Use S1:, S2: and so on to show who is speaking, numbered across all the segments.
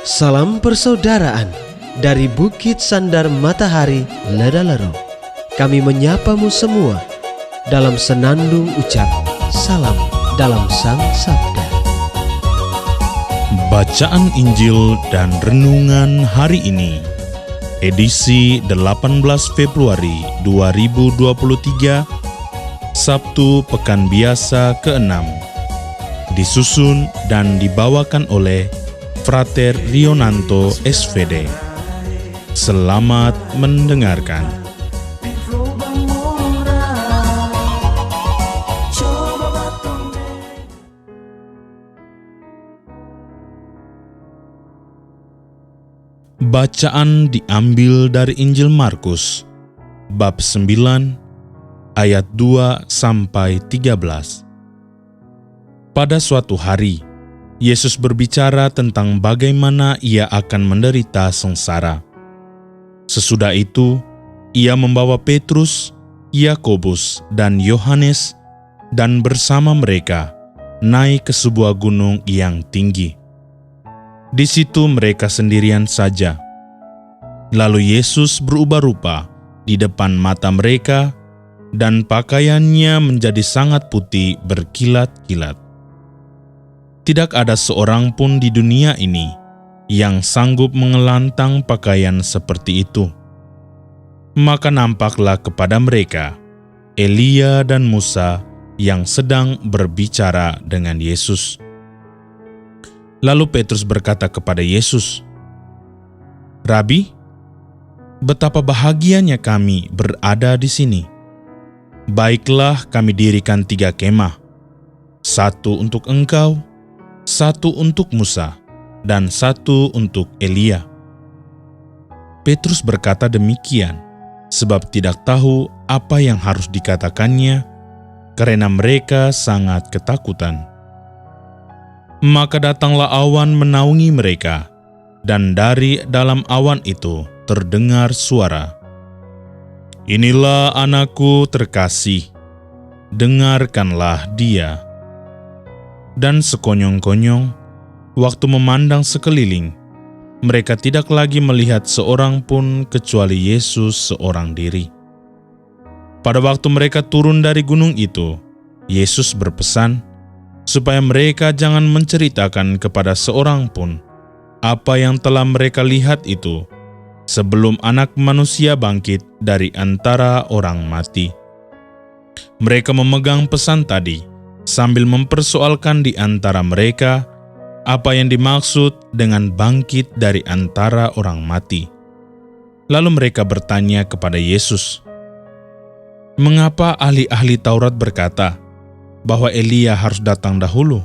S1: Salam persaudaraan dari Bukit Sandar Matahari Ledalero. Kami menyapamu semua dalam senandung ucap salam dalam Sang Sabda.
S2: Bacaan Injil dan Renungan hari ini, edisi 18 Februari 2023, Sabtu Pekan Biasa ke-6, disusun dan dibawakan oleh Frater Rionanto SVD. Selamat mendengarkan. Bacaan diambil dari Injil Markus, bab 9, ayat 2-13. Pada suatu hari, Yesus berbicara tentang bagaimana ia akan menderita sengsara. Sesudah itu, ia membawa Petrus, Yakobus, dan Yohanes, dan bersama mereka naik ke sebuah gunung yang tinggi. Di situ mereka sendirian saja. Lalu Yesus berubah rupa di depan mata mereka, dan pakaiannya menjadi sangat putih berkilat-kilat. Tidak ada seorang pun di dunia ini yang sanggup mengelantang pakaian seperti itu. Maka nampaklah kepada mereka Elia dan Musa yang sedang berbicara dengan Yesus. Lalu Petrus berkata kepada Yesus, "Rabi, betapa bahagianya kami berada di sini. Baiklah kami dirikan 3 kemah, 1 untuk engkau, 1 untuk Musa, dan 1 untuk Elia." Petrus berkata demikian, sebab tidak tahu apa yang harus dikatakannya, karena mereka sangat ketakutan. Maka datanglah awan menaungi mereka, dan dari dalam awan itu terdengar suara, "Inilah anakku terkasih, dengarkanlah dia." Dan sekonyong-konyong, waktu memandang sekeliling, mereka tidak lagi melihat seorang pun kecuali Yesus seorang diri. Pada waktu mereka turun dari gunung itu, Yesus berpesan supaya mereka jangan menceritakan kepada seorang pun apa yang telah mereka lihat itu sebelum Anak Manusia bangkit dari antara orang mati. Mereka memegang pesan tadi sambil mempersoalkan di antara mereka apa yang dimaksud dengan bangkit dari antara orang mati. Lalu mereka bertanya kepada Yesus, "Mengapa ahli-ahli Taurat berkata bahwa Elia harus datang dahulu?"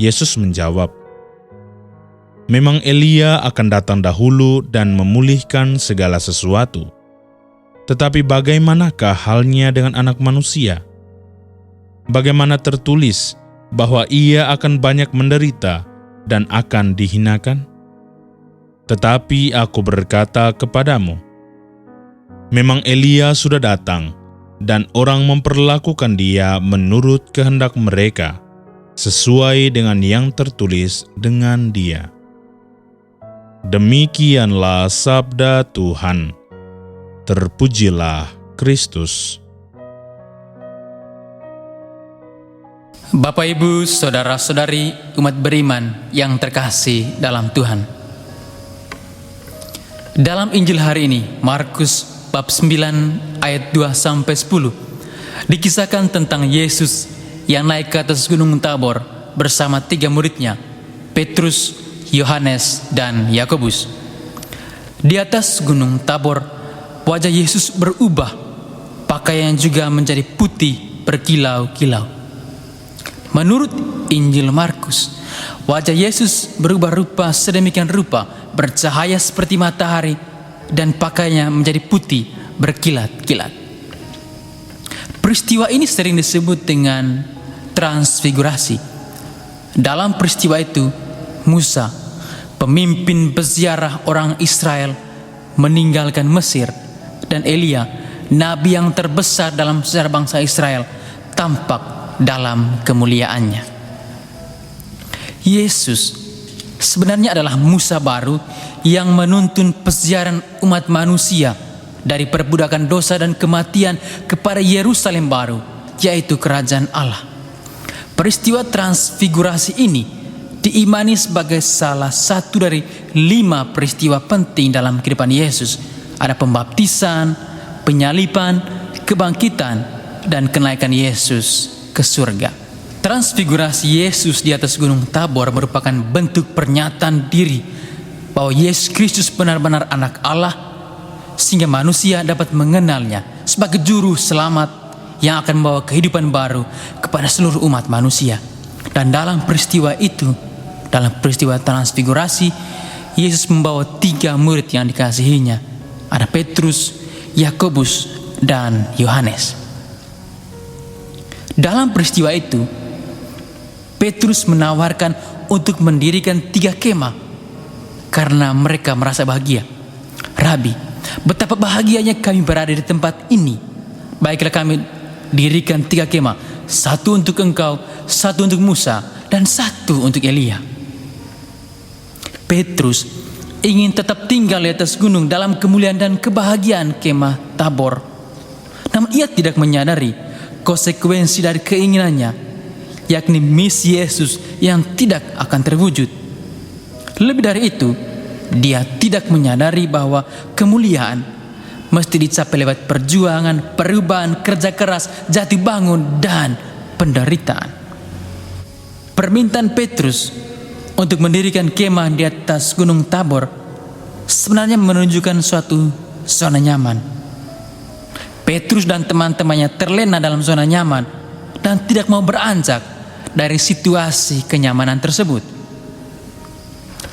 S2: Yesus menjawab, "Memang Elia akan datang dahulu dan memulihkan segala sesuatu. Tetapi bagaimanakah halnya dengan Anak Manusia? Bagaimana tertulis bahwa ia akan banyak menderita dan akan dihinakan? Tetapi aku berkata kepadamu, memang Elia sudah datang, dan orang memperlakukan dia menurut kehendak mereka, sesuai dengan yang tertulis dengan dia." Demikianlah sabda Tuhan. Terpujilah Kristus.
S3: Bapak, Ibu, Saudara-saudari, umat beriman yang terkasih dalam Tuhan. Dalam Injil hari ini, Markus bab 9 ayat 2-10, dikisahkan tentang Yesus yang naik ke atas Gunung Tabor bersama 3 muridnya, Petrus, Yohanes, dan Yakobus. Di atas Gunung Tabor, wajah Yesus berubah, pakaian juga menjadi putih berkilau-kilau. Menurut Injil Markus, wajah Yesus berubah rupa sedemikian rupa, bercahaya seperti matahari, dan pakaiannya menjadi putih berkilat-kilat. Peristiwa ini sering disebut dengan transfigurasi. Dalam peristiwa itu, Musa, pemimpin peziarah orang Israel, meninggalkan Mesir, dan Elia, nabi yang terbesar dalam sejarah bangsa Israel, tampak dalam kemuliaannya. Yesus sebenarnya adalah Musa baru yang menuntun pesiaran umat manusia dari perbudakan dosa dan kematian kepada Yerusalem baru, yaitu kerajaan Allah. Peristiwa transfigurasi ini diimani sebagai salah satu dari 5 peristiwa penting dalam kehidupan Yesus. Ada pembaptisan, penyaliban, kebangkitan, dan kenaikan Yesus ke surga. Transfigurasi Yesus di atas Gunung Tabor merupakan bentuk pernyataan diri bahwa Yesus Kristus benar-benar anak Allah, sehingga manusia dapat mengenalnya sebagai juru selamat yang akan membawa kehidupan baru kepada seluruh umat manusia. Dan dalam peristiwa itu, dalam peristiwa transfigurasi, Yesus membawa 3 murid yang dikasihinya. Ada Petrus, Yakobus, dan Yohanes. Dalam peristiwa itu, Petrus menawarkan untuk mendirikan 3 kemah karena mereka merasa bahagia. Rabi, betapa bahagianya kami berada di tempat ini. Baiklah kami dirikan 3 kemah, 1 untuk engkau, 1 untuk Musa, dan 1 untuk Elia. Petrus ingin tetap tinggal di atas gunung dalam kemuliaan dan kebahagiaan kemah Tabor. Namun ia tidak menyadari konsekuensi dari keinginannya, yakni misi Yesus yang tidak akan terwujud. Lebih dari itu, dia tidak menyadari bahwa kemuliaan mesti dicapai lewat perjuangan, perubahan, kerja keras, jatuh bangun, dan penderitaan. Permintaan Petrus untuk mendirikan kemah di atas Gunung Tabor sebenarnya menunjukkan suatu zona nyaman. Petrus dan teman-temannya terlena dalam zona nyaman dan tidak mau beranjak dari situasi kenyamanan tersebut.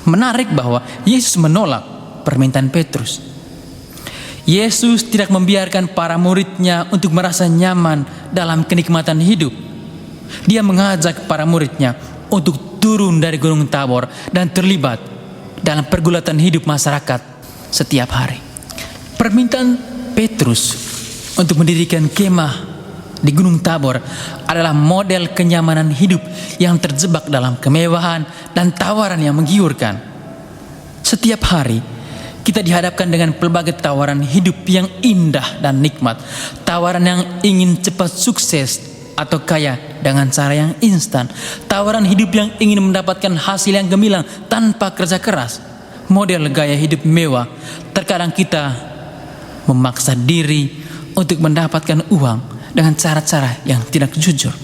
S3: Menarik bahwa Yesus menolak permintaan Petrus. Yesus tidak membiarkan para muridnya untuk merasa nyaman dalam kenikmatan hidup. Dia mengajak para muridnya untuk turun dari Gunung Tabor dan terlibat dalam pergulatan hidup masyarakat setiap hari. Permintaan Petrus untuk mendirikan kemah di Gunung Tabor adalah model kenyamanan hidup yang terjebak dalam kemewahan dan tawaran yang menggiurkan. Setiap hari kita dihadapkan dengan pelbagai tawaran hidup yang indah dan nikmat. Tawaran yang ingin cepat sukses atau kaya dengan cara yang instan. Tawaran hidup yang ingin mendapatkan hasil yang gemilang tanpa kerja keras. Model gaya hidup mewah. Terkadang kita memaksa diri untuk mendapatkan uang dengan cara-cara yang tidak jujur.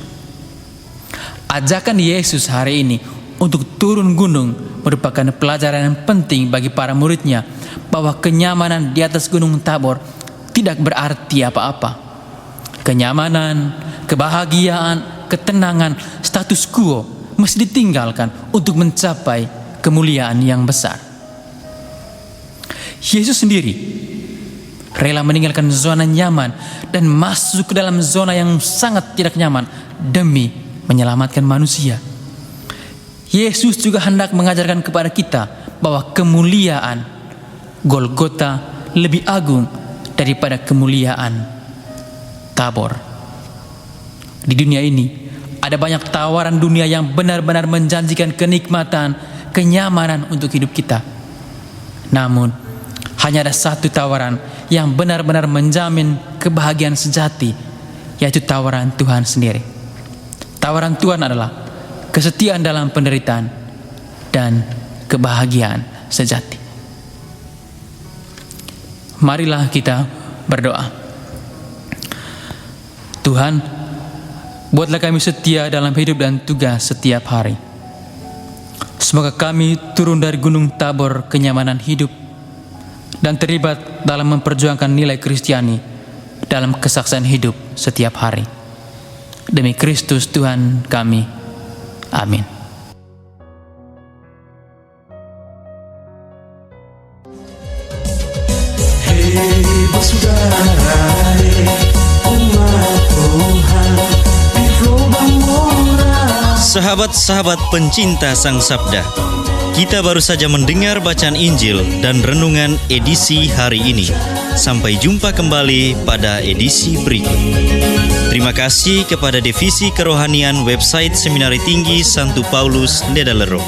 S3: Ajakan Yesus hari ini untuk turun gunung merupakan pelajaran yang penting bagi para muridnya, bahwa kenyamanan di atas Gunung Tabor tidak berarti apa-apa. Kenyamanan, kebahagiaan, ketenangan, status quo mesti ditinggalkan untuk mencapai kemuliaan yang besar. Yesus sendiri rela meninggalkan zona nyaman dan masuk ke dalam zona yang sangat tidak nyaman demi menyelamatkan manusia. Yesus juga hendak mengajarkan kepada kita bahwa kemuliaan Golgota lebih agung daripada kemuliaan Tabor. Di dunia ini ada banyak tawaran dunia yang benar-benar menjanjikan kenikmatan, kenyamanan untuk hidup kita. Namun hanya ada satu tawaran yang benar-benar menjamin kebahagiaan sejati, yaitu tawaran Tuhan sendiri. Tawaran Tuhan adalah kesetiaan dalam penderitaan dan kebahagiaan sejati. Marilah kita berdoa. Tuhan, buatlah kami setia dalam hidup dan tugas setiap hari. Semoga kami turun dari Gunung Tabor kenyamanan hidup dan terlibat dalam memperjuangkan nilai Kristiani dalam kesaksian hidup setiap hari. Demi Kristus Tuhan kami. Amin.
S4: Hei bersaudara, umat Tuhan di gelombang moral.
S5: Sahabat-sahabat pencinta Sang Sabda, kita baru saja mendengar bacaan Injil dan renungan edisi hari ini. Sampai jumpa kembali pada edisi berikut. Terima kasih kepada Divisi Kerohanian website Seminari Tinggi Santo Paulus Ledalero.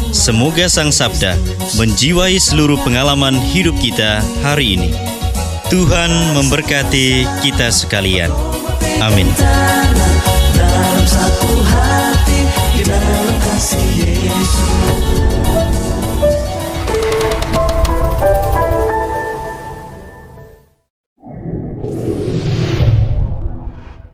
S5: Semoga Sang Sabda menjiwai seluruh pengalaman hidup kita hari ini. Tuhan memberkati kita sekalian. Amin.